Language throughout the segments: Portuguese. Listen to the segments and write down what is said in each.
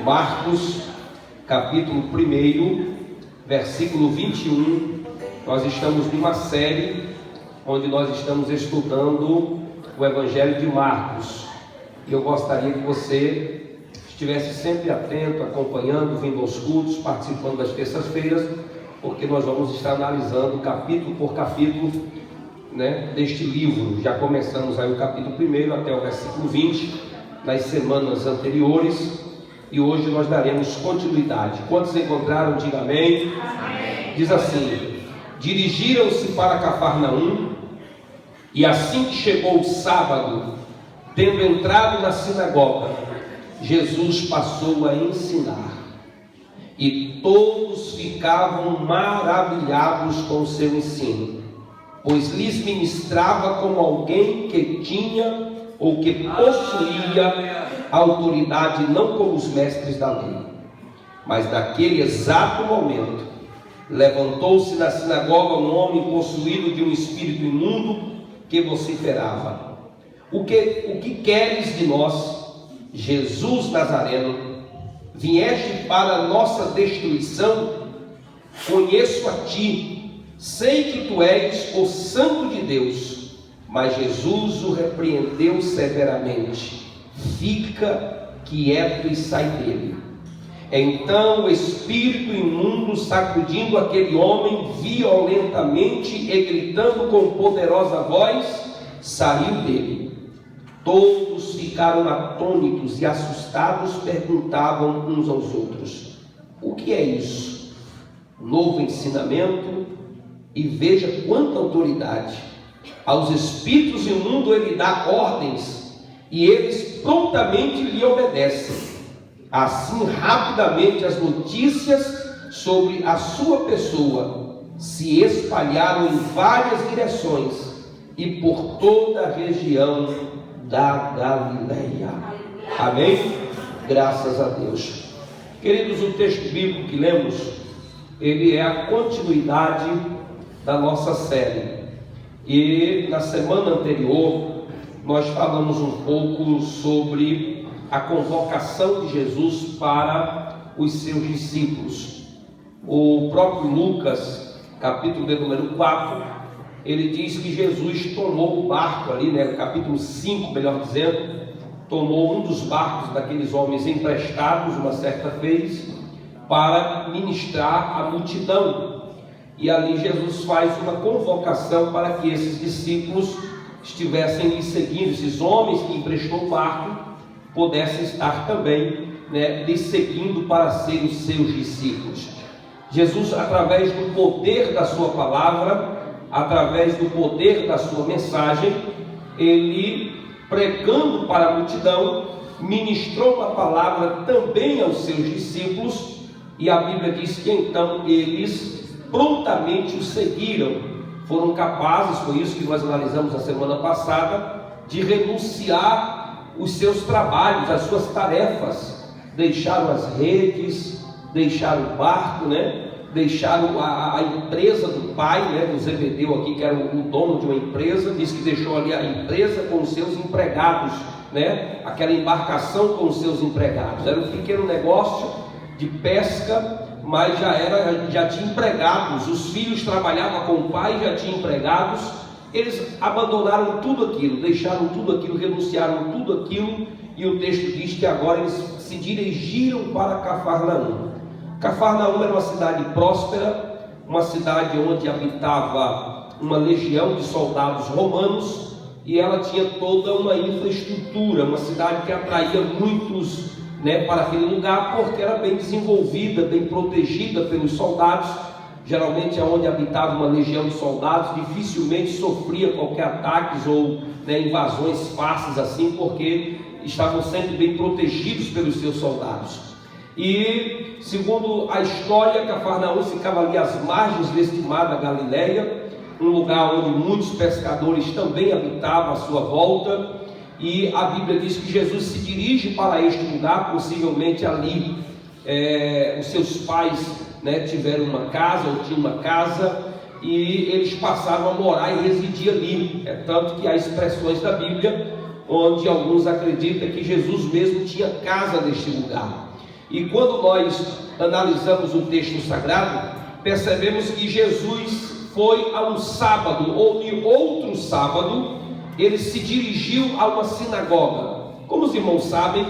Marcos, capítulo 1, versículo 21. Nós estamos numa série onde nós estamos estudando o Evangelho de Marcos. E eu gostaria que você estivesse sempre atento, acompanhando, vindo aos cultos, participando das terças-feiras, porque nós vamos estar analisando capítulo por capítulo, deste livro. Já começamos aí o capítulo 1 até o versículo 20, nas semanas anteriores, e hoje nós daremos continuidade. Quantos encontraram, diga amém. Amém. Diz assim: dirigiram-se para Cafarnaum, e assim que chegou o sábado, tendo entrado na sinagoga, Jesus passou a ensinar, e todos ficavam maravilhados com o seu ensino, pois lhes ministrava como alguém que tinha ou que possuía autoridade, não como os mestres da lei. Mas naquele exato momento levantou-se na sinagoga um homem possuído de um espírito imundo que vociferava: O que queres de nós, Jesus Nazareno? Vieste para a nossa destruição? Conheço a ti, sei que tu és o Santo de Deus. Mas Jesus o repreendeu severamente: fica quieto e sai dele. Então o espírito imundo, sacudindo aquele homem violentamente e gritando com poderosa voz, saiu dele. Todos ficaram atônitos e assustados, perguntavam uns aos outros: o que é isso? Novo ensinamento? E veja quanta autoridade! Aos espíritos imundos ele dá ordens, e eles prontamente lhe obedecem. Assim, rapidamente, as notícias sobre a sua pessoa se espalharam em várias direções e por toda a região da Galileia. Amém? Graças a Deus. Queridos, o texto bíblico que lemos, ele é a continuidade da nossa série. E na semana anterior nós falamos um pouco sobre a convocação de Jesus para os seus discípulos. O próprio Lucas, capítulo de número 4, ele diz que Jesus tomou o barco ali, capítulo 5, melhor dizendo, tomou um dos barcos daqueles homens emprestados uma certa vez para ministrar à multidão. E ali Jesus faz uma convocação para que esses discípulos estivessem lhe seguindo, esses homens que emprestou o barco pudessem estar também lhe seguindo para ser os seus discípulos. Jesus, através do poder da sua palavra, através do poder da sua mensagem, ele, pregando para a multidão, ministrou a palavra também aos seus discípulos, e a Bíblia diz que então eles prontamente o seguiram, foram capazes, foi isso que nós analisamos na semana passada, de renunciar os seus trabalhos, as suas tarefas, deixaram as redes, deixaram o barco, deixaram a empresa do pai, do Zebedeu aqui, que era o dono de uma empresa, disse que deixou ali a empresa com os seus empregados, aquela embarcação com os seus empregados. Era um pequeno negócio de pesca, mas já tinha empregados. Os filhos trabalhavam com o pai, já tinham empregados. Eles abandonaram tudo aquilo, deixaram tudo aquilo, renunciaram tudo aquilo, e o texto diz que agora eles se dirigiram para Cafarnaum. Cafarnaum era uma cidade próspera, uma cidade onde habitava uma legião de soldados romanos, e ela tinha toda uma infraestrutura, uma cidade que atraía muitos para aquele lugar, porque era bem desenvolvida, bem protegida pelos soldados. Geralmente, onde habitava uma legião de soldados, dificilmente sofria qualquer ataques ou invasões fáceis assim, porque estavam sempre bem protegidos pelos seus soldados. E, segundo a história, Cafarnaum ficava ali às margens deste mar da Galileia, um lugar onde muitos pescadores também habitavam à sua volta. E a Bíblia diz que Jesus se dirige para este lugar, possivelmente ali os seus pais tiveram uma casa, ou tinham uma casa, e eles passaram a morar e residir ali. É tanto que há expressões da Bíblia onde alguns acreditam que Jesus mesmo tinha casa neste lugar. E quando nós analisamos o texto sagrado, percebemos que Jesus foi a um sábado, ou em outro sábado, ele se dirigiu a uma sinagoga. Como os irmãos sabem,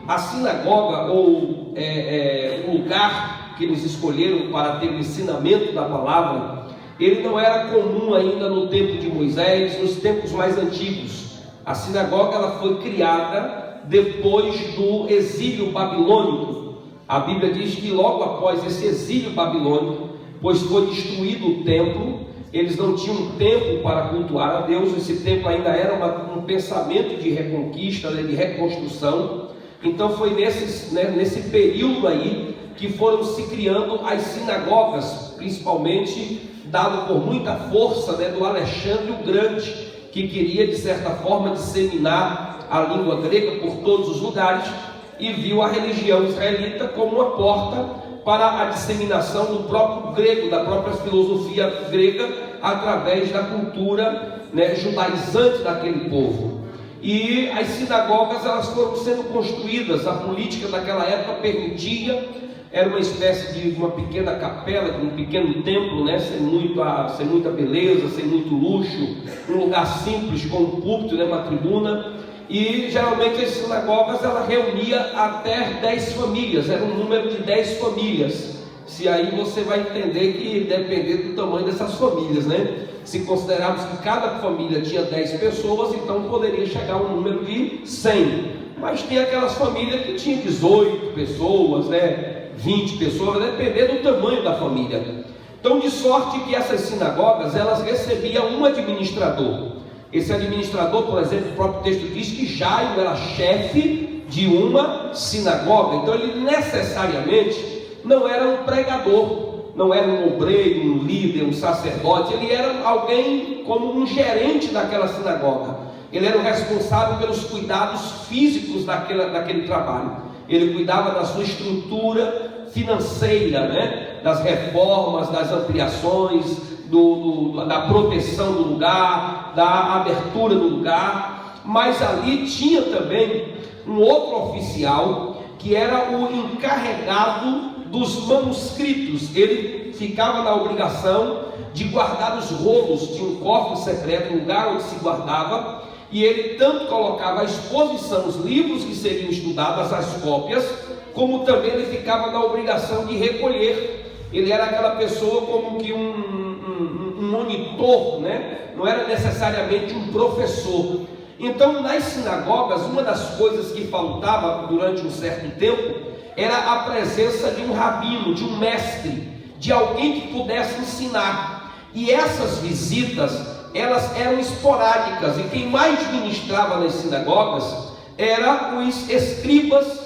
a sinagoga, ou o lugar que eles escolheram para ter o ensinamento da palavra, ele não era comum ainda no tempo de Moisés, nos tempos mais antigos. A sinagoga ela foi criada depois do exílio babilônico. A Bíblia diz que logo após esse exílio babilônico, pois foi destruído o templo, eles não tinham tempo para cultuar a Deus. Esse templo ainda era um pensamento de reconquista, de reconstrução. Então foi nesse período aí que foram se criando as sinagogas, principalmente dado por muita força do Alexandre o Grande, que queria de certa forma disseminar a língua grega por todos os lugares, e viu a religião israelita como uma porta para a disseminação do próprio grego, da própria filosofia grega, através da cultura judaizante daquele povo. E as sinagogas elas foram sendo construídas. A política daquela época permitia, era uma espécie de uma pequena capela, de um pequeno templo, sem muita beleza, sem muito luxo, um lugar simples com um púlpito, uma tribuna. E geralmente as sinagogas ela reunia até 10 famílias, era um número de 10 famílias. Se aí você vai entender que depender do tamanho dessas famílias, Se considerarmos que cada família tinha 10 pessoas, então poderia chegar a um número de 100. Mas tem aquelas famílias que tinham 18 pessoas, 20 pessoas, dependendo do tamanho da família. Então, de sorte que essas sinagogas elas recebiam um administrador. Esse administrador, por exemplo, o próprio texto diz que Jairo era chefe de uma sinagoga. Então ele necessariamente não era um pregador, não era um obreiro, um líder, um sacerdote. Ele era alguém como um gerente daquela sinagoga. Ele era o responsável pelos cuidados físicos daquele trabalho. Ele cuidava da sua estrutura financeira, das reformas, das ampliações, da proteção do lugar, da abertura do lugar. Mas ali tinha também um outro oficial que era o encarregado dos manuscritos. Ele ficava na obrigação de guardar os rolos. Tinha um cofre secreto, um lugar onde se guardava, e ele tanto colocava à exposição os livros que seriam estudados, as cópias, como também ele ficava na obrigação de recolher. Ele era aquela pessoa como que um monitor, não era necessariamente um professor. Então, nas sinagogas, uma das coisas que faltava durante um certo tempo era a presença de um rabino, de um mestre, de alguém que pudesse ensinar. E essas visitas, elas eram esporádicas, e quem mais ministrava nas sinagogas eram os escribas.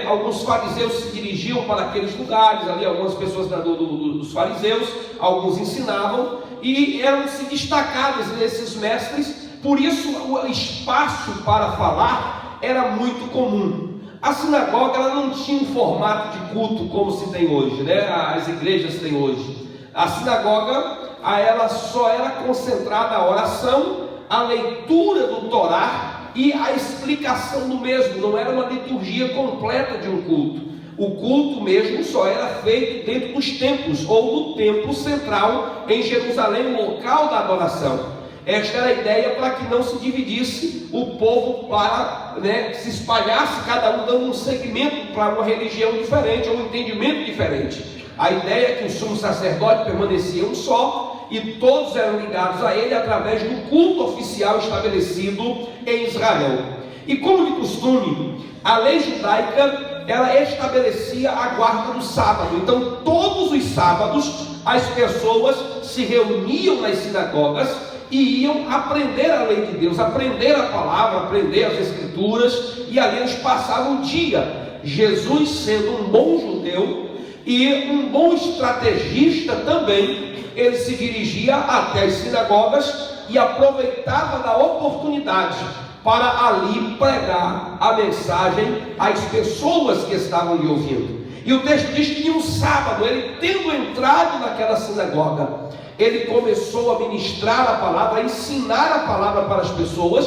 Alguns fariseus se dirigiam para aqueles lugares, ali algumas pessoas dos fariseus, alguns ensinavam, e eram-se destacados esses mestres. Por isso o espaço para falar era muito comum. A sinagoga ela não tinha um formato de culto como se tem hoje, as igrejas têm hoje. A sinagoga ela só era concentrada a oração, a leitura do Torá e a explicação do mesmo. Não era uma liturgia completa de um culto. O culto mesmo só era feito dentro dos templos, ou no templo central em Jerusalém, o local da adoração. Esta era a ideia para que não se dividisse o povo, para se espalhasse cada um dando um segmento para uma religião diferente, ou um entendimento diferente. A ideia é que o sumo sacerdote permanecia um só, e todos eram ligados a ele através do culto oficial estabelecido em Israel. E como de costume, a lei judaica ela estabelecia a guarda do sábado. Então todos os sábados as pessoas se reuniam nas sinagogas e iam aprender a lei de Deus, aprender a palavra, aprender as escrituras, e ali eles passavam o dia. Jesus, sendo um bom judeu e um bom estrategista também, ele se dirigia até as sinagogas e aproveitava da oportunidade para ali pregar a mensagem às pessoas que estavam lhe ouvindo. E o texto diz que um sábado, ele tendo entrado naquela sinagoga, ele começou a ministrar a palavra, a ensinar a palavra para as pessoas.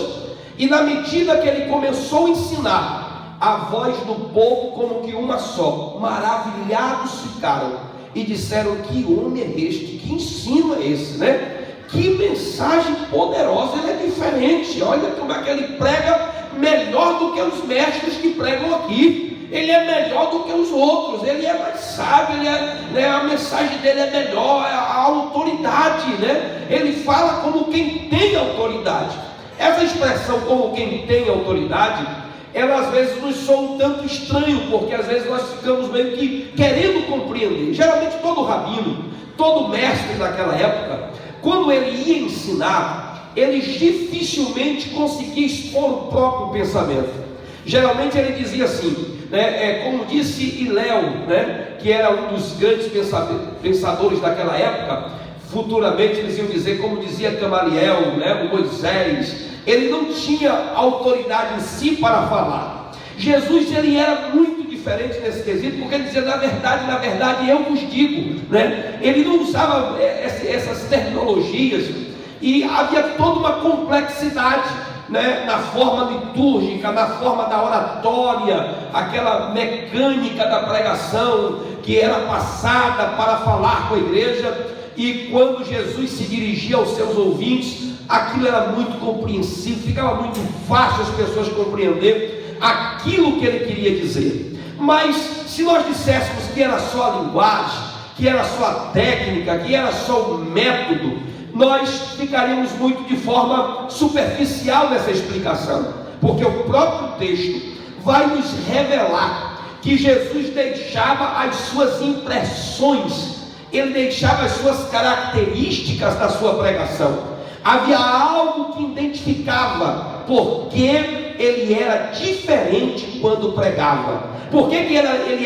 E na medida que ele começou a ensinar, a voz do povo como que uma só. Maravilhados ficaram e disseram: que homem é este? Que ensino é esse, né? Que mensagem poderosa, ele é diferente. Olha como é que ele prega melhor do que os mestres que pregam aqui. Ele é melhor do que os outros, ele é mais sábio, a mensagem dele é melhor, a autoridade, né? Ele fala como quem tem autoridade. Essa expressão, como quem tem autoridade, ela às vezes nos soa um tanto estranho, porque às vezes nós ficamos meio que querendo compreender. Geralmente todo rabino, todo mestre naquela época, quando ele ia ensinar, ele dificilmente conseguia expor o próprio pensamento. Geralmente ele dizia assim, como disse Hilel, que era um dos grandes pensadores daquela época. Futuramente eles iam dizer, como dizia Gamaliel, o Moisés, ele não tinha autoridade em si para falar. Jesus, ele era muito diferente nesse quesito, porque ele dizia: na verdade eu vos digo, Ele não usava essas terminologias, e havia toda uma complexidade, na forma litúrgica, na forma da oratória, aquela mecânica da pregação que era passada para falar com a igreja. E quando Jesus se dirigia aos seus ouvintes, aquilo era muito compreensível, ficava muito fácil as pessoas compreender aquilo que ele queria dizer. Mas se nós disséssemos que era só a linguagem, que era só a técnica, que era só o método, nós ficaríamos muito de forma superficial nessa explicação, porque o próprio texto vai nos revelar que Jesus deixava as suas impressões, ele deixava as suas características da sua pregação. Havia algo que identificava porque ele era diferente quando pregava. Por que ele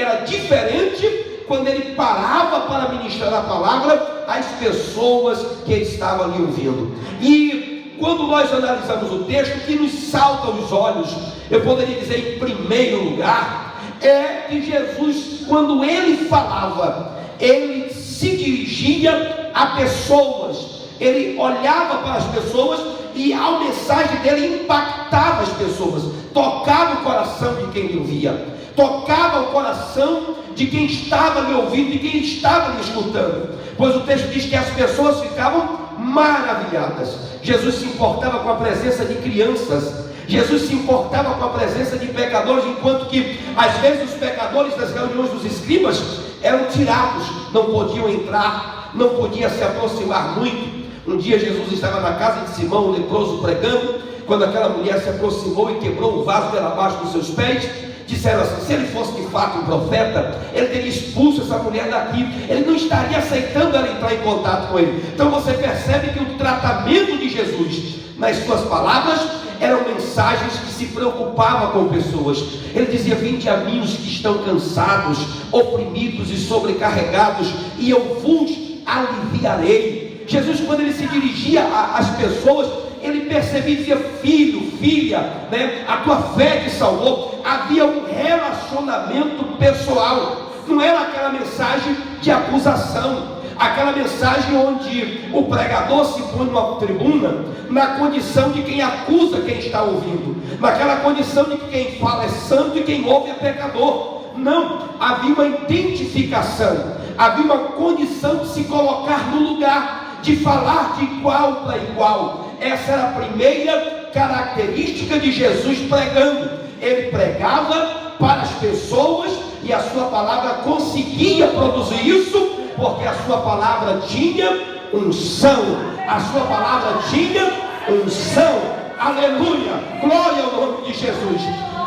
era diferente? Quando ele parava para ministrar a palavra às pessoas que estavam ali ouvindo. E quando nós analisamos o texto, o que nos salta aos olhos, eu poderia dizer em primeiro lugar, é que Jesus, quando ele falava, ele se dirigia a pessoas, ele olhava para as pessoas e a mensagem dele impactava as pessoas, tocava o coração de quem me ouvia, tocava o coração de quem estava me ouvindo, de quem estava me escutando, pois o texto diz que as pessoas ficavam maravilhadas. Jesus se importava com a presença de crianças, Jesus se importava com a presença de pecadores, enquanto que às vezes os pecadores das reuniões dos escribas eram tirados, não podiam entrar, não podiam se aproximar muito. Um dia Jesus estava na casa de Simão, o leproso, pregando, quando aquela mulher se aproximou e quebrou um vaso pela baixo dos seus pés. Disseram assim: se ele fosse de fato um profeta, ele teria expulso essa mulher daqui, ele não estaria aceitando ela entrar em contato com ele. Então você percebe que o tratamento de Jesus nas suas palavras eram mensagens que se preocupavam com pessoas. Ele dizia: vinde a mim os que estão cansados, oprimidos e sobrecarregados, e eu vos aliviarei. Jesus, quando ele se dirigia às pessoas, ele percebia e dizia: filho, filha, a tua fé te salvou. Havia um relacionamento pessoal, não era aquela mensagem de acusação, aquela mensagem onde o pregador se põe numa tribuna na condição de quem acusa quem está ouvindo, naquela condição de que quem fala é santo e quem ouve é pecador. Não, havia uma identificação, havia uma condição de se colocar no lugar, de falar de igual para igual. Essa era a primeira característica de Jesus pregando. Ele pregava para as pessoas e a sua palavra conseguia produzir isso, porque a sua palavra tinha unção, a sua palavra tinha unção. Aleluia, glória ao nome de Jesus.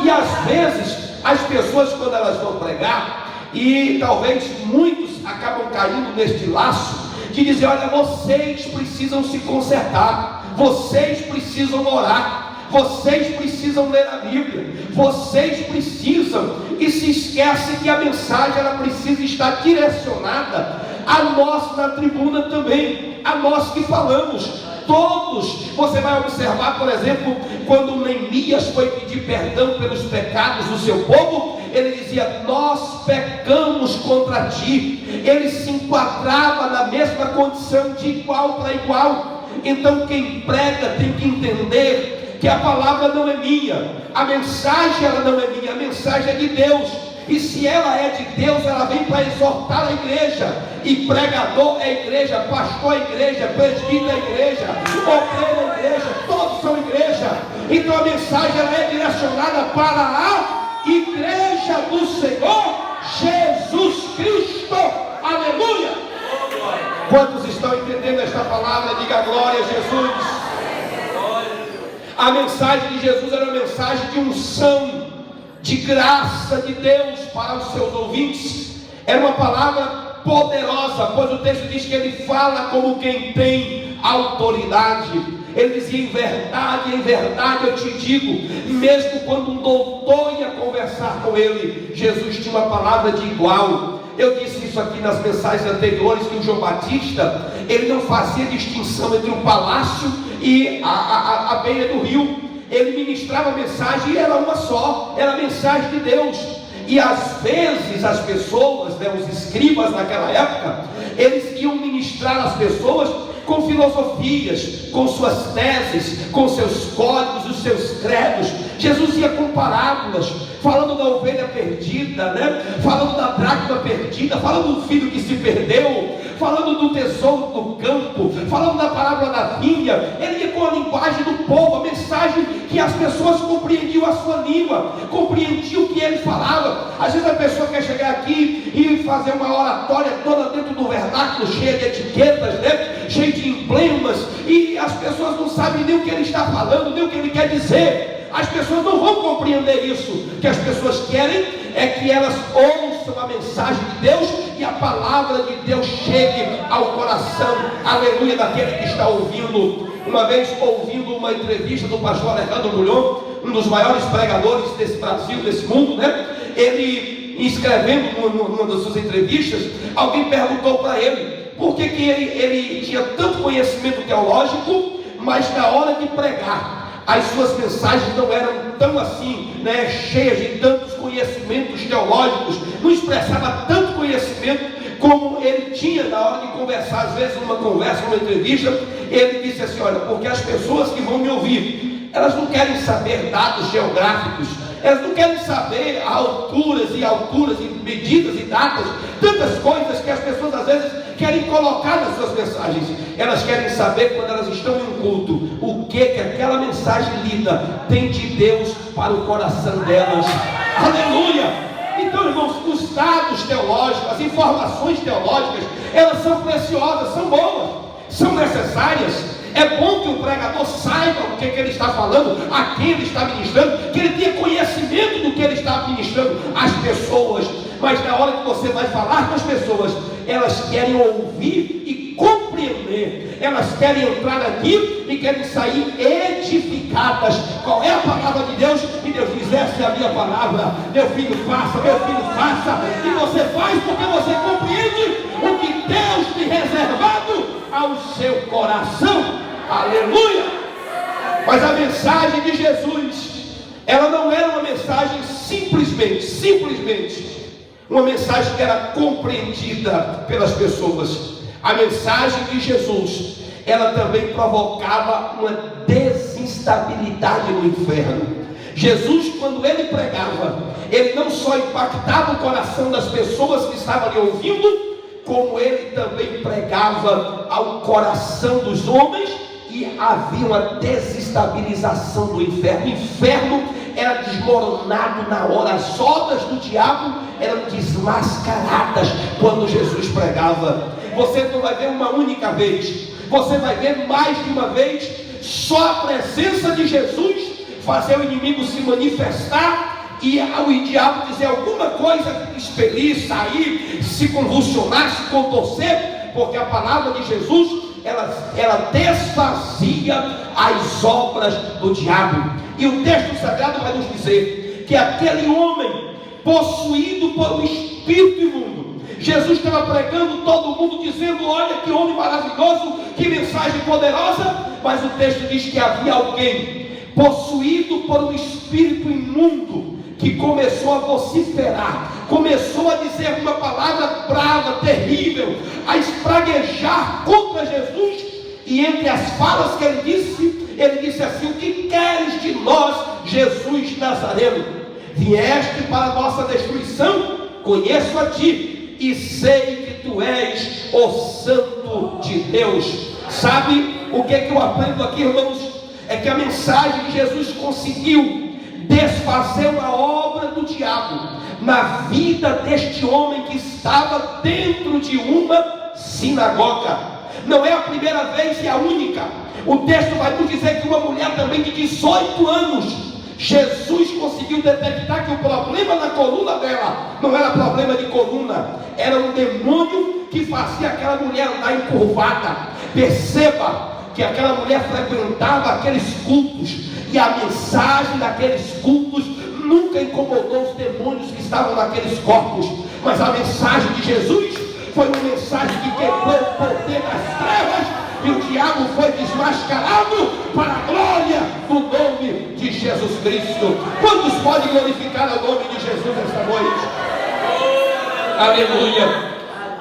E às vezes as pessoas, quando elas vão pregar, e talvez muitos acabam caindo neste laço de dizer: olha, vocês precisam se consertar, vocês precisam orar, vocês precisam ler a Bíblia, vocês precisam, e se esquece que a mensagem ela precisa estar direcionada a nós na tribuna também, a nós que falamos. Todos, você vai observar, por exemplo, quando Neemias foi pedir perdão pelos pecados do seu povo, ele dizia: nós pecamos contra ti. Ele se enquadrava na mesma condição, de igual para igual. Então quem prega tem que entender que a palavra não é minha, a mensagem ela não é minha, a mensagem é de Deus. E se ela é de Deus, ela vem para exortar a igreja. E pregador é igreja, pastor é igreja, presbítero é igreja, obreiro é igreja, todos são igreja. Então a mensagem ela é direcionada para a igreja do Senhor Jesus Cristo. Aleluia! Quantos estão entendendo esta palavra? Diga glória a Jesus. A mensagem de Jesus era uma mensagem de unção, de graça de Deus para os seus ouvintes. Era uma palavra poderosa, pois o texto diz que ele fala como quem tem autoridade. Ele dizia: em verdade eu te digo. Mesmo quando um doutor ia conversar com ele, Jesus tinha uma palavra de igual. Eu disse isso aqui nas mensagens anteriores, que o João Batista, ele não fazia distinção entre o palácio e a beira do rio. Ele ministrava a mensagem e era uma só, era a mensagem de Deus. E às vezes as pessoas, os escribas naquela época, eles iam ministrar às pessoas com filosofias, com suas teses, com seus códigos, os seus credos. Jesus ia com parábolas, falando da ovelha perdida, falando da dracma perdida, falando do filho que se perdeu, falando do tesouro do campo, falando da parábola da vinha. Ele ia com a linguagem do povo, a mensagem que as pessoas compreendiam a sua língua, compreendiam o que ele falava. Às vezes a pessoa quer chegar aqui e fazer uma oratória toda dentro do vernáculo, cheia de etiquetas, cheia de emblemas, e as pessoas não sabem nem o que ele está falando, nem o que ele quer dizer. As pessoas não vão compreender isso. O que as pessoas querem é que elas ouçam a mensagem de Deus e a palavra de Deus chegue ao coração, aleluia, daquele que está ouvindo. Uma vez, ouvindo uma entrevista do pastor Alejandro Bulhon, um dos maiores pregadores desse Brasil, desse mundo, ele, escrevendo numa das suas entrevistas, alguém perguntou para ele por que ele tinha tanto conhecimento teológico, mas na hora de pregar as suas mensagens não eram tão assim, cheias de tantos conhecimentos teológicos, não expressava tanto conhecimento como ele tinha na hora de conversar. Às vezes numa conversa, numa entrevista, ele disse assim: olha, porque as pessoas que vão me ouvir, elas não querem saber dados geográficos, elas não querem saber alturas e medidas e datas, tantas coisas que as pessoas às vezes querem colocar nas suas mensagens. Elas querem saber, quando elas estão em um culto, o que aquela mensagem lida tem de Deus para o coração delas. Aleluia! Então, irmãos, os dados teológicos, as informações teológicas, elas são preciosas, são boas, são necessárias. É bom que o pregador saiba o que ele está falando, a quem ele está ministrando, que ele tenha conhecimento do que ele está ministrando às pessoas. Mas na hora que você vai falar com as pessoas, elas querem ouvir e compreender. Elas querem entrar aqui e querem sair edificadas. Qual é a palavra de Deus? E Deus diz: essa é a minha palavra. Meu filho, faça. E você faz porque você compreende o que Deus tem reservado ao seu coração. Aleluia! Mas a mensagem de Jesus, ela não era uma mensagem simplesmente uma mensagem que era compreendida pelas pessoas. A mensagem de Jesus, ela também provocava uma desinstabilidade no inferno. Jesus, quando ele pregava, ele não só impactava o coração das pessoas que estavam ali ouvindo, como ele também pregava ao coração dos homens, e havia uma desestabilização do inferno. O inferno era desmoronado na hora, as obras do diabo eram desmascaradas quando Jesus pregava. Você não vai ver uma única vez, você vai ver mais de uma vez. Só a presença de Jesus fazer o inimigo se manifestar e o diabo dizer alguma coisa, expelir, sair, se convulsionar, se contorcer, porque a palavra de Jesus ela desfazia as obras do diabo. E o texto sagrado vai nos dizer que aquele homem possuído por um espírito imundo, Jesus estava pregando, todo mundo dizendo: olha que homem maravilhoso, que mensagem poderosa. Mas o texto diz que havia alguém possuído por um espírito imundo, que começou a vociferar, começou a dizer uma palavra brava, terrível, a espraguejar contra Jesus. E entre as falas que ele disse assim: o que queres de nós, Jesus Nazareno? vieste para a nossa destruição, conheço a ti e sei que tu és o Santo de Deus. Sabe o que é que eu aprendo aqui, irmãos? É que a mensagem de Jesus conseguiu desfazer uma obra do diabo na vida deste homem que estava dentro de uma sinagoga. Não é a primeira vez e a única. O texto vai nos dizer que uma mulher também de 18 anos, Jesus conseguiu detectar que o problema na coluna dela não era problema de coluna, era um demônio que fazia aquela mulher andar encurvada. Perceba que aquela mulher frequentava aqueles cultos, e a mensagem daqueles cultos nunca incomodou os demônios que estavam naqueles corpos, mas a mensagem de Jesus foi uma mensagem que quebrou o poder das trevas, e o diabo foi desmascarado para a glória do nome de Jesus Cristo. Quantos podem glorificar o nome de Jesus esta noite? Aleluia.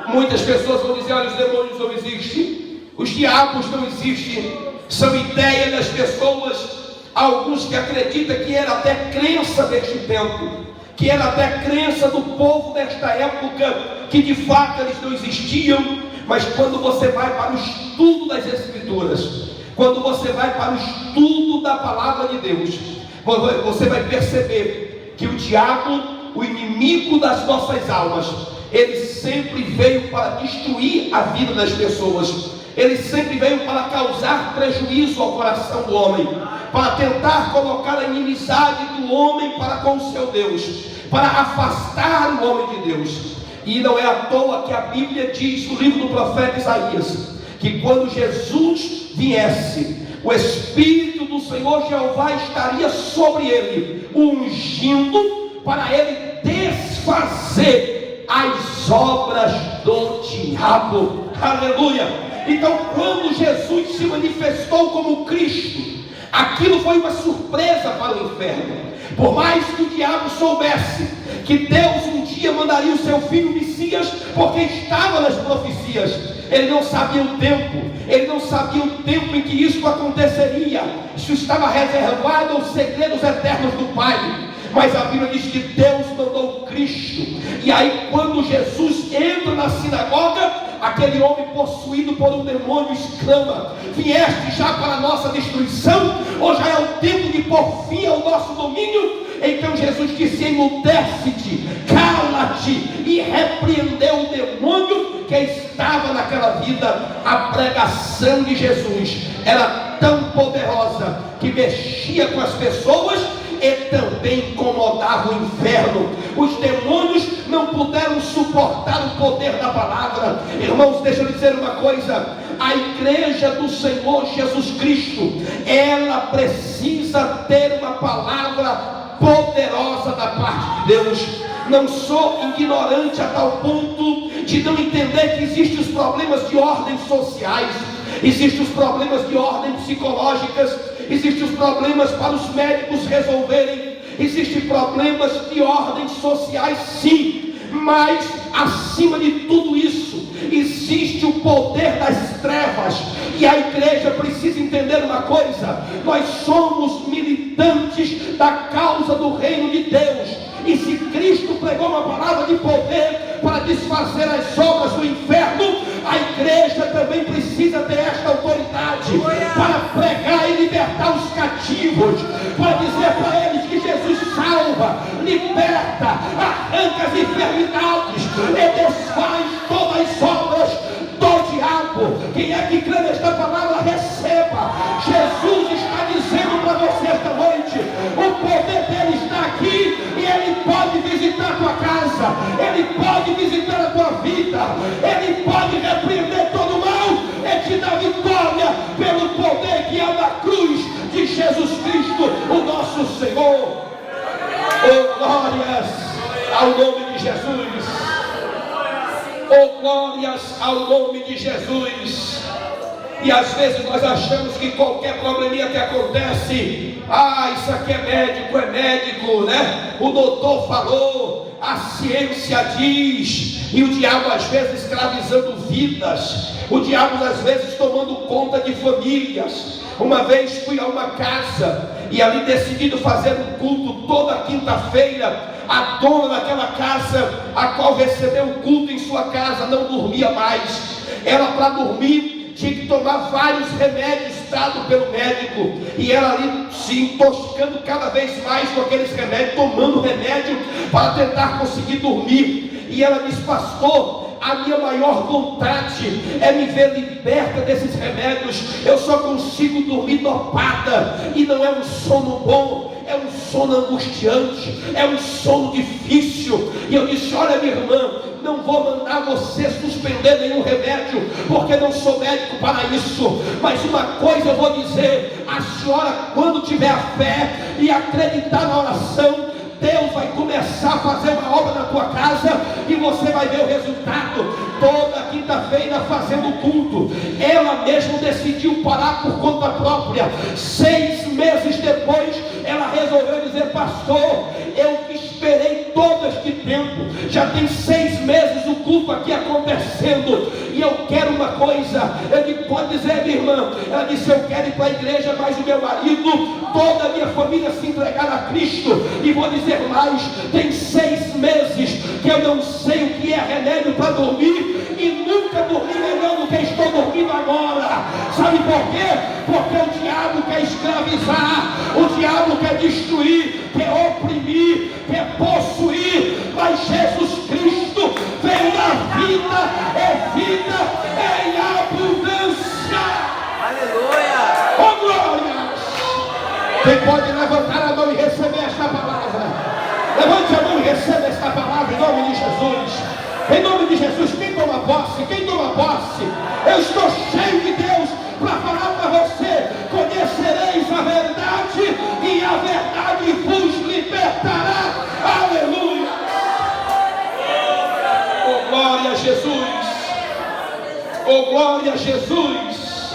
Muitas pessoas vão dizer: olha, os demônios não existem, os diabos não existem, são ideias das pessoas. Alguns que acreditam que era até crença deste tempo, que era até crença do povo desta época, que de fato eles não existiam. Mas quando você vai para o estudo das Escrituras, quando você vai para o estudo da palavra de Deus, você vai perceber que o diabo, o inimigo das nossas almas, ele sempre veio para destruir a vida das pessoas. Ele sempre veio para causar prejuízo ao coração do homem, para tentar colocar a inimizade do homem para com o seu Deus, para afastar o homem de Deus. E não é à toa que a Bíblia diz no livro do profeta Isaías, que quando Jesus viesse, o Espírito do Senhor Jeová estaria sobre ele, ungindo para ele desfazer as obras do diabo. Aleluia! Então, quando Jesus se manifestou como Cristo, aquilo foi uma surpresa para o inferno. Por mais que o diabo soubesse que Deus um dia mandaria o seu filho Messias, porque estava nas profecias, ele não sabia o tempo, em que isso aconteceria. Isso estava reservado aos segredos eternos do Pai. Mas a Bíblia diz que Deus mandou Cristo. E aí quando Jesus entra na sinagoga, aquele homem possuído por um demônio exclama: vieste já para a nossa destruição? Ou já é o tempo de pôr fim ao nosso domínio? Então Jesus disse: emudece-te, cala-te, e repreendeu o demônio que estava naquela vida. A pregação de Jesus era tão poderosa que mexia com as pessoas e também incomodava o inferno. Os demônios não puderam suportar o poder da palavra. Irmãos, deixa eu dizer uma coisa: a igreja do Senhor Jesus Cristo, ela precisa ter uma palavra poderosa da parte de Deus. Não sou ignorante a tal ponto de não entender que existem os problemas de ordem sociais, existem os problemas de ordem psicológicas, existem os problemas para os médicos resolverem, existem problemas de ordem sociais, sim, mas acima de tudo isso existe o poder das trevas. E a igreja precisa entender uma coisa: nós somos militantes da causa do reino de Deus, e se Cristo pregou uma palavra de poder para desfazer as obras do inferno, a igreja também precisa ter esta autoridade para pregar e libertar os cativos, para dizer para eles que Jesus salva, liberta, arranca as enfermidades e desfaz todas as obras do diabo. Quem é que crê nesta palavra, receba. Jesus está dizendo para você esta noite: o poder dele está aqui, e ele pode visitar a tua casa, ele pode visitar a tua vida, ele pode repreender todo o mal e te dar vitória pelo poder que é da cruz de Jesus Cristo, o nosso Senhor. Oh, glórias ao nome de Jesus. Oh, glórias ao nome de Jesus. E às vezes nós achamos que qualquer probleminha que acontece, isso aqui é médico, né? O doutor falou, a ciência diz. E o diabo às vezes escravizando vidas, o diabo às vezes tomando conta de famílias. Uma vez fui a uma casa e ali decidido fazer um culto toda quinta-feira. A dona daquela casa, a qual recebeu o culto em sua casa, não dormia mais. Ela, para dormir, tinha que tomar vários remédios dados pelo médico, e ela ali se intoxicando cada vez mais com aqueles remédios, tomando remédio para tentar conseguir dormir. E ela disse: pastor, a minha maior vontade é me ver liberta desses remédios. Eu só consigo dormir dopada, e não é um sono bom, é um sono angustiante, é um sono difícil. E eu disse: olha, minha irmã, não vou mandar você suspender nenhum remédio, porque não sou médico para isso. Mas uma coisa eu vou dizer: a senhora, quando tiver a fé e acreditar na oração, Deus vai começar a fazer uma obra na tua casa e você vai ver o resultado. Toda quinta-feira fazendo culto, ela mesma decidiu parar por conta própria. 6 meses depois, ela resolveu dizer: pastor, eu esperei todo este tempo, já tem 6 meses o culto aqui acontecendo, e eu quero uma coisa. Eu disse: pode dizer, minha irmã. Ela disse: eu quero ir para a igreja, mas o meu marido, toda a minha família se entregar a Cristo. E vou dizer mais: tem 6 meses que eu não sei o que é remédio para dormir, e nunca dormi melhor do que estou dormindo agora. Sabe por quê? Porque o diabo quer escravizar, o diabo quer destruir, quer oprimir, quer possuir, mas Jesus Cristo veio na vida, é vida em abundância. Aleluia! Oh, glória! Quem pode levantar a mão e receber esta palavra? Levante a mão e receba esta palavra em nome de Jesus. Em nome de Jesus, quem toma posse? Quem toma posse? Eu estou cheio de Deus para falar para você: conhecereis a verdade e a verdade vos libertará. Aleluia! Oh, glória a Jesus! Oh, glória a Jesus!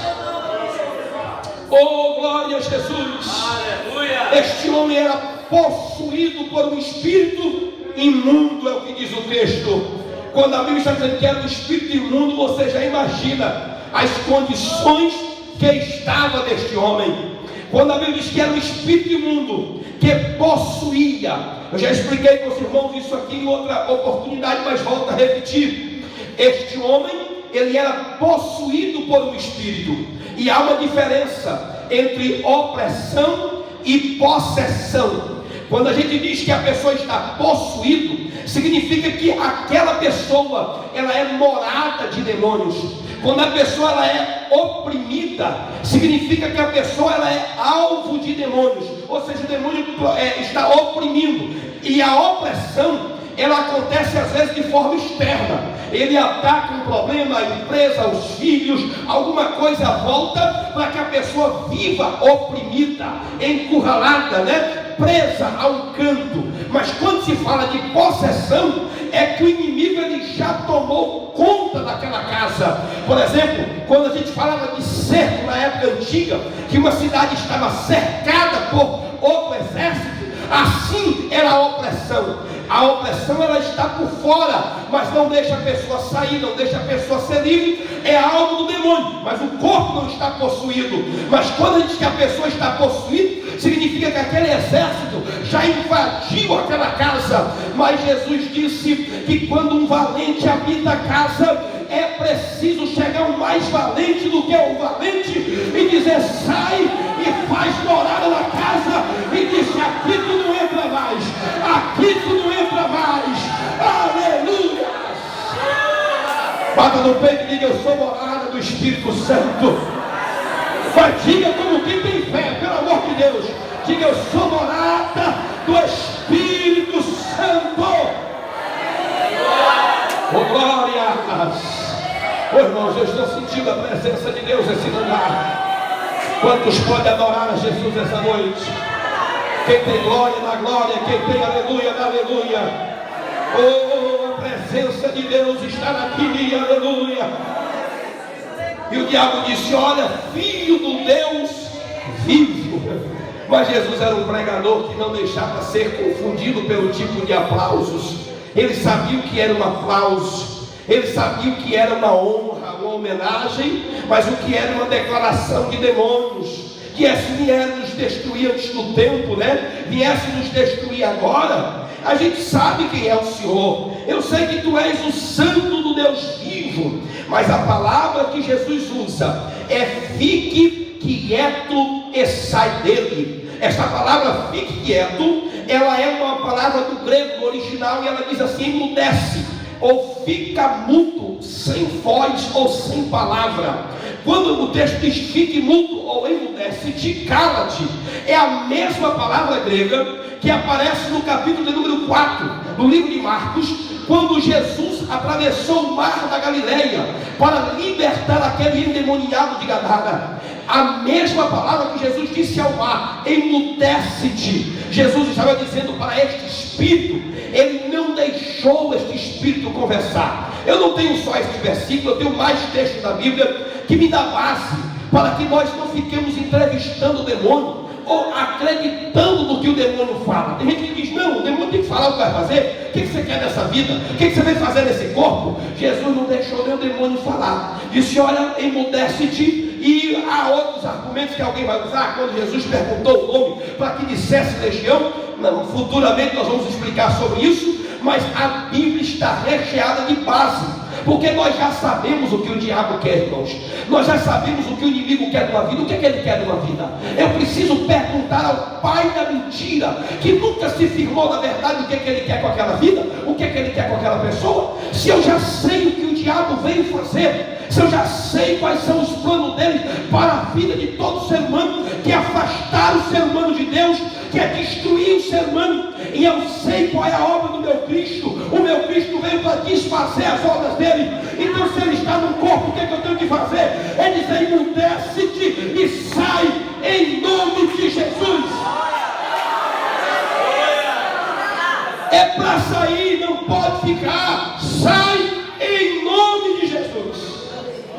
Oh, glória a Jesus! Aleluia! Este homem era possuído por um espírito imundo, é o que diz o texto. Quando a Bíblia está dizendo que era um espírito imundo, você já imagina as condições que estava deste homem. Quando a Bíblia diz que era um espírito imundo que possuía, eu já expliquei para os irmãos isso aqui em outra oportunidade, mas volto a repetir. Este homem, ele era possuído por um espírito, e há uma diferença entre opressão e possessão. Quando a gente diz que a pessoa está possuída, significa que aquela pessoa, ela é morada de demônios. Quando a pessoa ela é oprimida, significa que a pessoa ela é alvo de demônios, ou seja, o demônio está oprimindo. E a opressão, ela acontece às vezes de forma externa. Ele ataca um problema, a empresa, os filhos, alguma coisa volta para que a pessoa viva oprimida, encurralada, presa a um canto. Mas quando se fala de possessão, é que o inimigo ele já tomou conta daquela casa. Por exemplo, quando a gente falava de cerco na época antiga, que uma cidade estava cercada por outro exército, assim era a opressão. A opressão ela está por fora, mas não deixa a pessoa sair, não deixa a pessoa ser livre. É algo do demônio, mas o corpo não está possuído. Mas quando a gente diz que a pessoa está possuída, significa que aquele exército já invadiu aquela casa. Mas Jesus disse que quando um valente habita a casa, é preciso chegar um mais valente do que o valente e dizer: sai e faz morada na casa. E disse: aqui tu não entra mais, aqui tu não entra mais. Aleluia! Bata no peito e diga: eu sou morada do Espírito Santo. Mas diga como quem tem fé, pelo amor de Deus. Diga: eu sou morada do Espírito Santo. Oh, glórias! Oh, irmãos, eu estou sentindo a presença de Deus nesse lugar. Quantos podem adorar a Jesus essa noite? Quem tem glória na glória, quem tem aleluia na aleluia. Oh, a presença de Deus está aqui, aleluia. E o diabo disse: olha, filho do Deus vivo. Mas Jesus era um pregador que não deixava ser confundido pelo tipo de aplausos. Ele sabia o que era um aplauso, ele sabia o que era uma honra, uma homenagem, mas o que era uma declaração de demônios. que vier nos destruir antes do tempo, né? Viesse nos destruir agora, a gente sabe quem é o Senhor. Eu sei que tu és o Santo do Deus vivo, mas a palavra que Jesus usa é fique quieto e sai dele. Esta palavra fique quieto, ela é uma palavra do grego original, e ela diz assim: emudece, ou fica mudo, sem voz ou sem palavra. Quando o texto diz fique mudo ou emudece-te, cala-te, é a mesma palavra grega que aparece no capítulo de número 4 do livro de Marcos, quando Jesus atravessou o mar da Galileia para libertar aquele endemoniado de Gadara. A mesma palavra que Jesus disse ao mar: emudece-te. Jesus estava dizendo para este espírito, ele não deixou este espírito conversar. Eu não tenho só este versículo, eu tenho mais textos da Bíblia que me dá base para que nós não fiquemos entrevistando o demônio ou acreditando no que o demônio fala. Tem gente que diz: não, o demônio tem que falar o que vai fazer. O que você quer nessa vida? O que você vai fazer nesse corpo? Jesus não deixou nem o demônio falar. Disse: olha, emudece-te. E há outros argumentos que alguém vai usar quando Jesus perguntou o nome para que dissesse legião. Não, futuramente nós vamos explicar sobre isso, mas a Bíblia está recheada de base, porque nós já sabemos o que o diabo quer, irmãos. Nós já sabemos o que o inimigo quer de uma vida. O que é que ele quer de uma vida? Eu preciso perguntar ao pai da mentira, que nunca se firmou na verdade, o que é que ele quer com aquela vida, o que é que ele quer com aquela pessoa. Se eu já sei o que o diabo veio fazer, se eu já sei quais são os planos dele para a vida de todo ser humano, que é afastar o ser humano de Deus, que é destruir o ser humano, e eu sei qual é a obra do meu Cristo. O meu Cristo veio para desfazer as obras dele. Então, se ele está no corpo, o que é que eu tenho que fazer? É dizer: emudece-te e sai em nome de Jesus. É para sair, não pode ficar. Sai em nome de Jesus.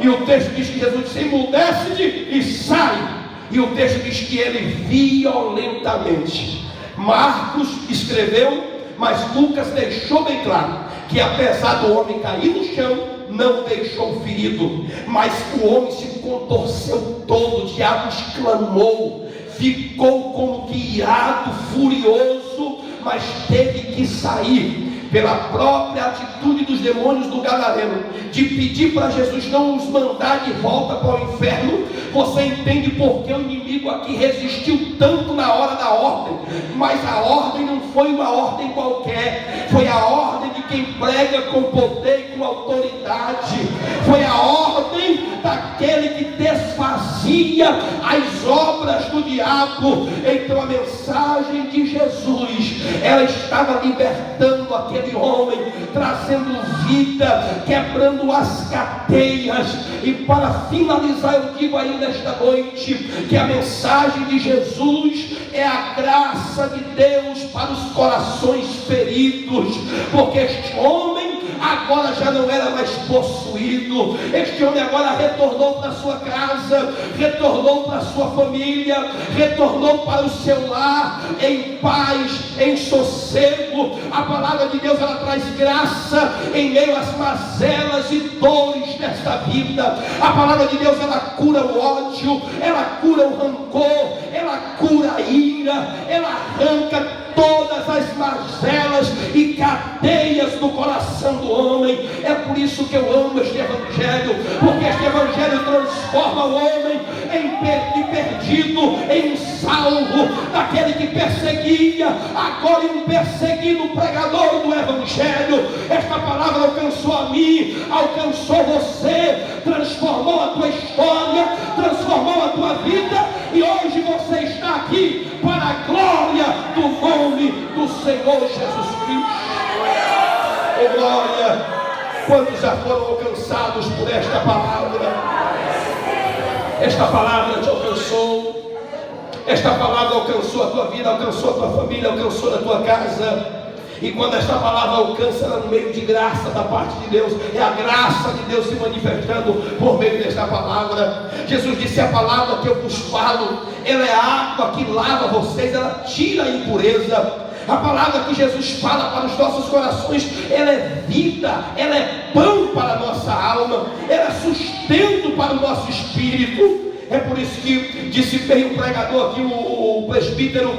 E o texto diz que Jesus disse: emudece-te e sai. E o texto diz que ele violentamente. Marcos escreveu, mas Lucas deixou bem claro que apesar do homem cair no chão, não deixou ferido, mas o homem se contorceu todo, o diabo exclamou, ficou como que irado, furioso, mas teve que sair. Pela própria atitude dos demônios do Gadareno, de pedir para Jesus não os mandar de volta para o inferno, você entende porque o inimigo aqui resistiu tanto na hora da ordem. Mas a ordem não foi uma ordem qualquer, foi a ordem de quem prega com poder e com autoridade, foi a ordem daquele que desfazia as obras do diabo. Então a mensagem de Jesus, ela estava libertando aquele homem, trazendo vida, quebrando as cadeias. E para finalizar, eu digo ainda esta noite que a mensagem de Jesus é a graça de Deus para os corações feridos, porque este homem agora já não era mais possuído. Este homem agora retornou para sua casa, retornou para sua família, retornou para o seu lar em paz, em sossego. A palavra de Deus, ela traz graça em meio às mazelas e dores desta vida. A palavra de Deus, ela cura o ódio, ela cura o rancor, ela cura a ira, ela arranca todas as mazelas e cadeias do coração do homem. É por isso que eu amo este evangelho, porque este evangelho transforma o homem em perdido, em um salvo, daquele que perseguia, agora em um perseguido pregador do evangelho. Esta palavra alcançou a mim, alcançou você, transformou a tua história, transformou a tua vida, e hoje você está aqui para a glória do nome do Senhor Jesus Cristo. Oh glória! Quantos já foram alcançados por esta palavra? Esta palavra te alcançou. Esta palavra alcançou a tua vida, alcançou a tua família, alcançou a tua casa. E quando esta palavra alcança, ela no meio de graça da parte de Deus, é a graça de Deus se manifestando por meio desta palavra. Jesus disse: a palavra que eu vos falo, ela é a água que lava vocês, ela tira a impureza. A palavra que Jesus fala para os nossos corações, ela é vida, ela é pão para a nossa alma, ela é sustento para o nosso espírito. É por isso que disse bem o pregador aqui, o presbítero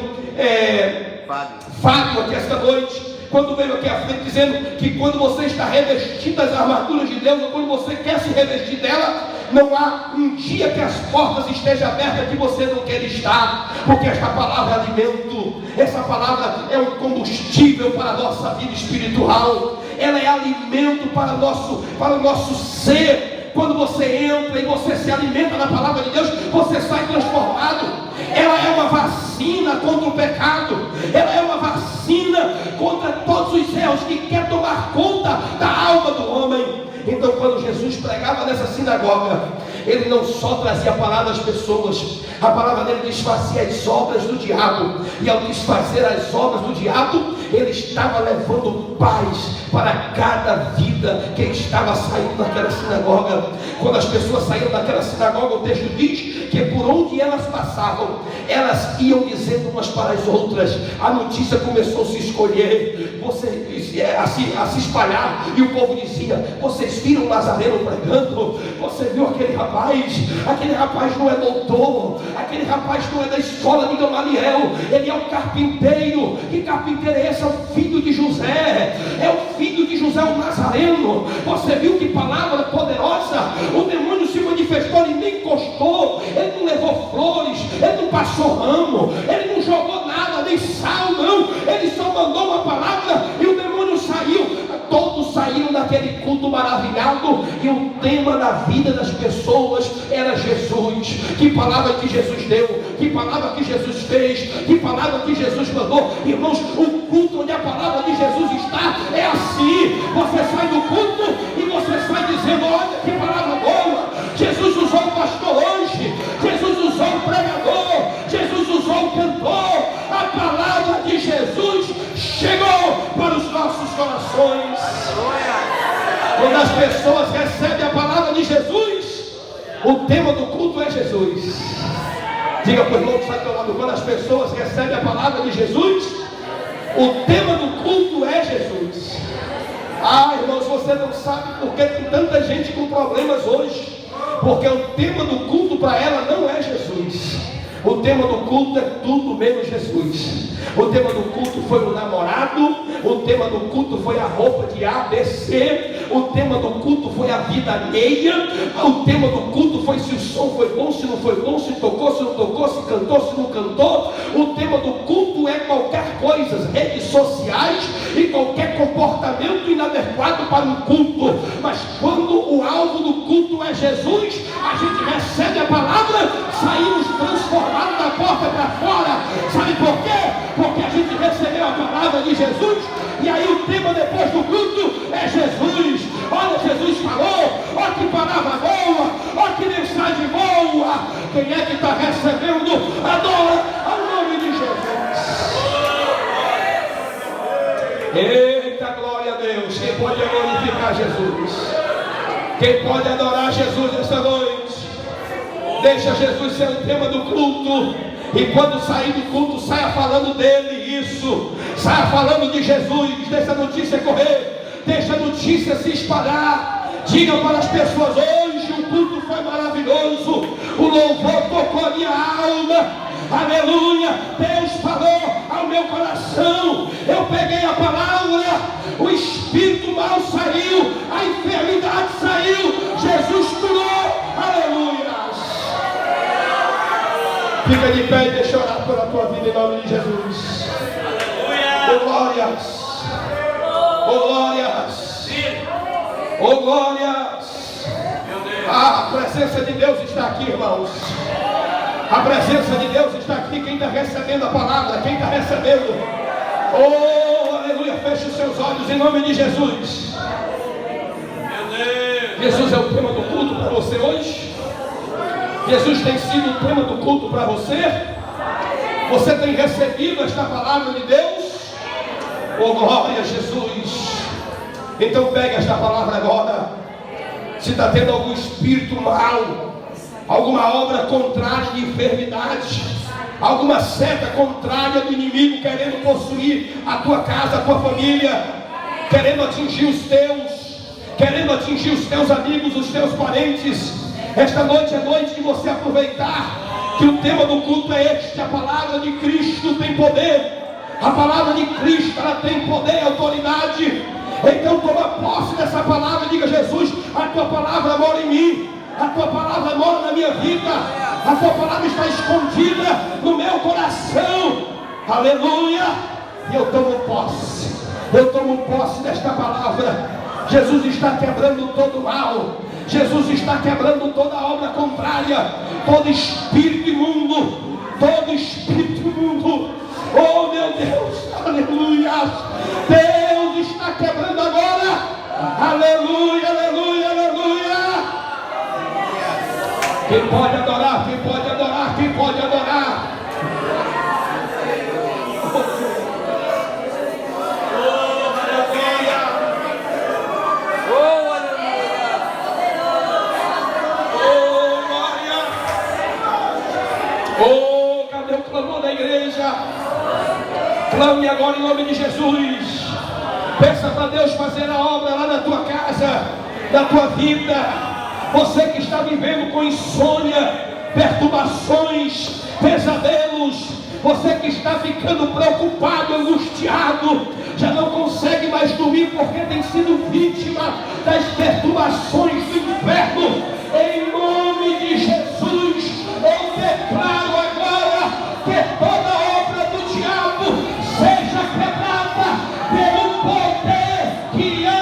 Fábio, aqui esta noite, quando veio aqui à frente dizendo que quando você está revestido das armaduras de Deus, ou quando você quer se revestir dela, não há um dia que as portas estejam abertas que você não quer estar, porque esta palavra é alimento, essa palavra é um combustível para a nossa vida espiritual, ela é alimento para o nosso ser. Quando você entra e você se alimenta da palavra de Deus, você sai transformado. Ela é uma vacina contra o pecado, ela é uma vacina contra todos os erros que quer tomar conta da alma do homem. Então, quando Jesus pregava nessa sinagoga, ele não só trazia a palavra às pessoas, a palavra dele desfazia as obras do diabo, e ao desfazer as obras do diabo, ele estava levando paz para cada vida que estava saindo daquela sinagoga. Quando as pessoas saíam daquela sinagoga, o texto diz que por onde elas passavam, elas iam dizendo umas para as outras, a notícia começou a se escolher, a se espalhar, e o povo dizia: vocês viram Nazareno pregando? Você viu aquele rapaz não é doutor, aquele rapaz não é da escola de Gamaliel, ele é um carpinteiro. Que carpinteiro é esse? É o filho de José, o Nazareno. Você viu que palavra poderosa? O demônio se manifestou, ele nem encostou, ele não levou flores, ele não passou ramo, ele não jogou nada, nem sal, não, ele só mandou uma palavra e o demônio saiu. Todos saíram daquele culto maravilhado, e o tema da vida das pessoas era Jesus. Que palavra que Jesus deu, que palavra que Jesus fez, que palavra que Jesus mandou. Irmãos, o culto onde a palavra de Jesus está é assim. Você sai do culto e você sai dizendo: olha que palavra boa. Jesus usou o pastor hoje, Jesus usou o pregador, Jesus usou o cantor. A palavra de Jesus chegou para os nossos corações. Quando as pessoas recebem a palavra de Jesus, o tema do culto é Jesus. Diga para o irmão que está ao teu lado: quando as pessoas recebem a palavra de Jesus, o tema do culto é Jesus. Ah, irmãos, você não sabe por que tem tanta gente com problemas hoje, porque o tema do culto para ela não é Jesus. O tema do culto é tudo menos Jesus. O tema do culto foi o namorado, o tema do culto foi a roupa de ABC, o tema do culto foi a vida alheia, o tema do culto foi se o som foi bom, se não foi bom, se tocou, se não tocou, se cantou, se não cantou. O tema do culto é qualquer coisa, redes sociais e qualquer comportamento inadequado para um culto. Mas quando o alvo do culto é Jesus, a gente recebe a palavra, saímos transformados da porta para fora. Sabe por quê? Porque a gente recebeu a palavra de Jesus, e aí o tema depois do culto é Jesus. Olha, Jesus falou, olha que palavra boa, olha que mensagem boa. Quem é que está recebendo? Adora ao nome de Jesus. Eita, glória a Deus. Quem pode glorificar Jesus? Quem pode adorar Jesus esta noite? Deixa Jesus ser o tema do culto, e quando sair do culto, saia falando dele. Isso, saia falando de Jesus. Deixa a notícia correr, deixa a notícia se espalhar. Diga para as pessoas: hoje o culto foi maravilhoso, o louvor tocou a minha alma, aleluia, Deus falou ao meu coração, eu peguei a palavra, o espírito mal saiu, a enfermidade saiu, Jesus curou, aleluia. Fica de pé e deixa eu orar pela tua vida em nome de Jesus. Oh glórias, oh glórias, oh glórias. A presença de Deus está aqui, irmãos. A presença de Deus está aqui. Quem está recebendo a palavra, quem está recebendo, oh aleluia, feche os seus olhos em nome de Jesus. Jesus é o tema do culto para você hoje. Jesus tem sido o tema do culto para você. Você tem recebido esta palavra de Deus? Oh glória a Jesus. Então pegue esta palavra agora. Se está tendo algum espírito mal, alguma obra contrária de enfermidade, alguma seta contrária do inimigo querendo possuir a tua casa, a tua família, querendo atingir os teus, querendo atingir os teus amigos, os teus parentes, Esta noite é noite de você aproveitar que o tema do culto é este: a palavra de Cristo tem poder. A palavra de Cristo, ela tem poder e autoridade. Então toma posse dessa palavra e diga: Jesus, a tua palavra mora em mim, a tua palavra mora na minha vida, a tua palavra está escondida no meu coração. Aleluia! E eu tomo posse desta palavra. Jesus está quebrando todo mal. Jesus está quebrando toda obra contrária, todo espírito imundo, oh meu Deus, aleluia. Deus está quebrando agora, aleluia, aleluia, aleluia. Quem pode adorar, quem pode adorar, quem pode adorar. Oh, cadê o clamor da igreja? Clame agora em nome de Jesus. Peça para Deus fazer a obra lá na tua casa, na tua vida. Você que está vivendo com insônia, perturbações, pesadelos, você que está ficando preocupado, angustiado, já não consegue mais dormir porque tem sido vítima das perturbações do inferno. Em nome de Jesus, eu declaro agora que toda obra do diabo seja quebrada pelo poder que há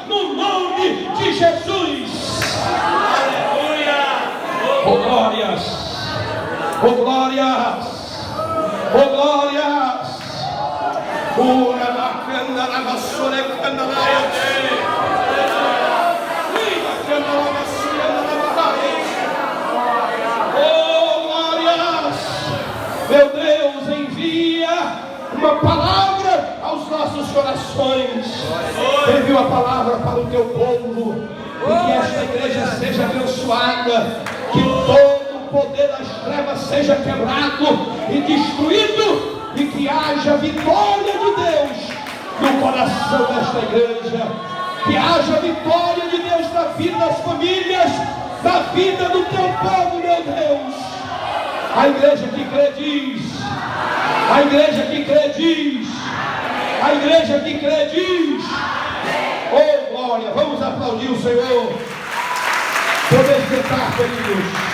no nome de Jesus. Aleluia! Oh glórias! Oh glórias! Oh glórias! Ura na cana na vassoura cana na meu Deus, envia uma palavra aos nossos corações. Envia uma palavra para o teu povo. E que esta igreja seja abençoada. Que todo o poder das trevas seja quebrado e destruído. E que haja vitória de Deus no coração desta igreja. Que haja vitória de Deus na vida das famílias, na vida do teu povo, meu Deus. A igreja que crê diz, a igreja que crê diz, a igreja que crê diz. Oh glória, vamos aplaudir o Senhor. Podemos cantar, queridos.